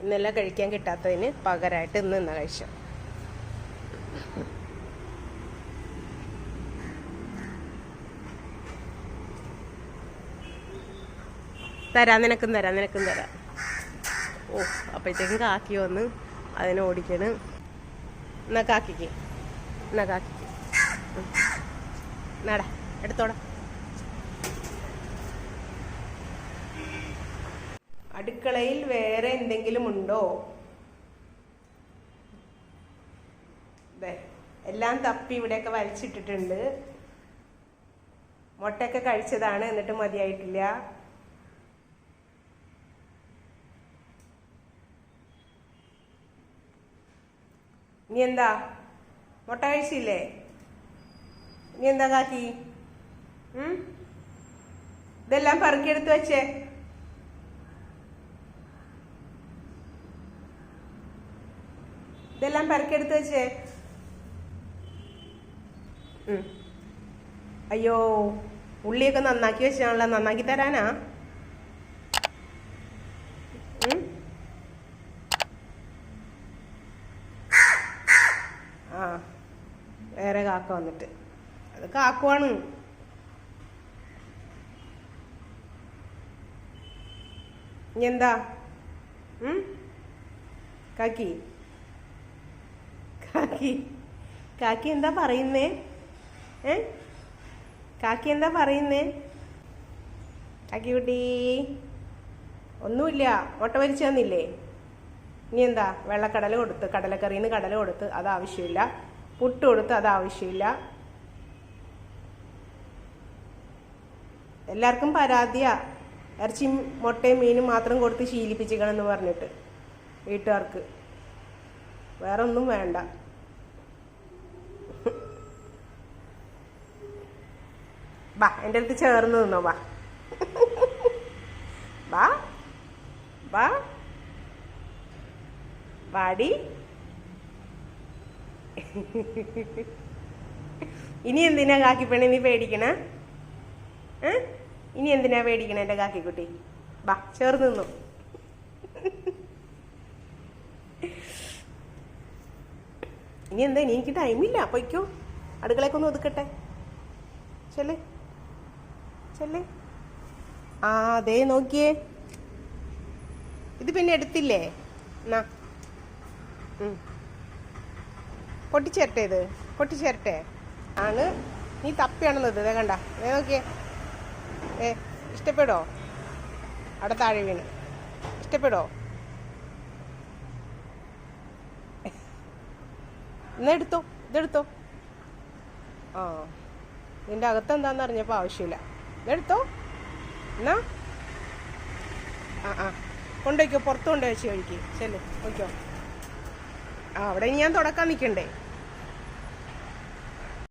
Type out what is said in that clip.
ഇന്നലെ കഴിക്കാൻ കിട്ടാത്തതിന് പകരമായിട്ട് ഇന്ന് കഴിച്ചു. നിനക്കും തരാം. ഓ, അപ്പോഴത്തേക്കും കാക്കി വന്ന് അതിനെ ഓടിക്കണ്. എന്നാ കാക്കിക്ക് നടാ, എടുത്തോടാ. അടുക്കളയിൽ വേറെ എന്തെങ്കിലും ഉണ്ടോ? എല്ലാം തപ്പി ഇവിടെയൊക്കെ വലിച്ചിട്ടിട്ടുണ്ട്. മുട്ടയൊക്കെ കഴിച്ചതാണ്, എന്നിട്ട് മതിയായിട്ടില്ല. ഇനി എന്താ? മുട്ട കഴിച്ചില്ലേ? ഇനി എന്താ കാക്കി? ഇതെല്ലാം പെറുക്കിയെടുത്ത് വെച്ചേ. ഇതെല്ലാം പെറുക്കിയെടുത്ത് വെച്ചേ. അയ്യോ, ഉള്ളിയൊക്കെ നന്നാക്കി വെച്ചാണല്ലോ. നന്നാക്കി തരാനാ? ആ, വേറെ കാക്ക വന്നിട്ട്. അത് കാക്കുവാണ്. ഇനി എന്താ? കാക്കി എന്താ പറയുന്നേ? കാക്കി എന്താ പറയുന്നേ? കാക്കി കുട്ടി ഒന്നുമില്ല, മുട്ട പൊരിച്ചു തന്നില്ലേ? ഇനി എന്താ? വെള്ളക്കടല കൊടുത്ത്, കടലക്കറിന്ന് കടല കൊടുത്ത്, അത് ആവശ്യമില്ല. പുട്ട് കൊടുത്ത്, അത് ആവശ്യമില്ല. എല്ലാവർക്കും പരാതിയാ, ഇറച്ചിയും മുട്ടയും മീനും മാത്രം കൊടുത്ത് ശീലിപ്പിച്ചിക്കണമെന്ന് പറഞ്ഞിട്ട് വീട്ടുകാർക്ക്. വേറെ ഒന്നും വേണ്ട. വാ, എൻ്റെ അടുത്ത് ചേർന്ന് നിന്നോ. വാടി. ഇനി എന്തിനാ കാക്കിപ്പെണ്ണി നീ പേടിക്കണ? ഇനി എന്തിനാ പേടിക്കണ എൻ്റെ കാക്കിക്കുട്ടി? വാ, ചേർന്ന് നിന്നു. ഇനി എന്താ? ഇനി എനിക്ക് ടൈമില്ല. പൊയ്ക്കോ, അടുക്കളയൊക്കെ ഒതുക്കട്ടെ. ചെല്ലേ. ആ, അതേ നോക്കിയേ. ഇത് പിന്നെ എടുത്തില്ലേ? എന്നാ പൊട്ടിച്ചേരട്ടെ. ഇത് പൊട്ടിച്ചേരട്ടെ ആണ്. നീ തപ്പിയാണെന്നത്. ഇതേ കണ്ട, നോക്കിയേ. ഇഷ്ടപ്പെടോ? അവിടെ താഴെ വീണ്. ഇഷ്ടപ്പെടോ? എന്നാ എടുത്തോ, ഇതെടുത്തോ. ആ, ഇതിൻ്റെ അകത്ത് എന്താണെന്ന് അറിഞ്ഞപ്പോൾ ആവശ്യമില്ല. ഇതെടുത്തോ. എന്നാ കൊണ്ടുപോയിക്കോ, പുറത്ത് കൊണ്ടുപോയി വെച്ച് കഴിക്ക്. ചെല്ലു, നോക്കിയോ. ആ, അവിടെ ഞാൻ തുടക്കാൻ നിൽക്കണ്ടേ?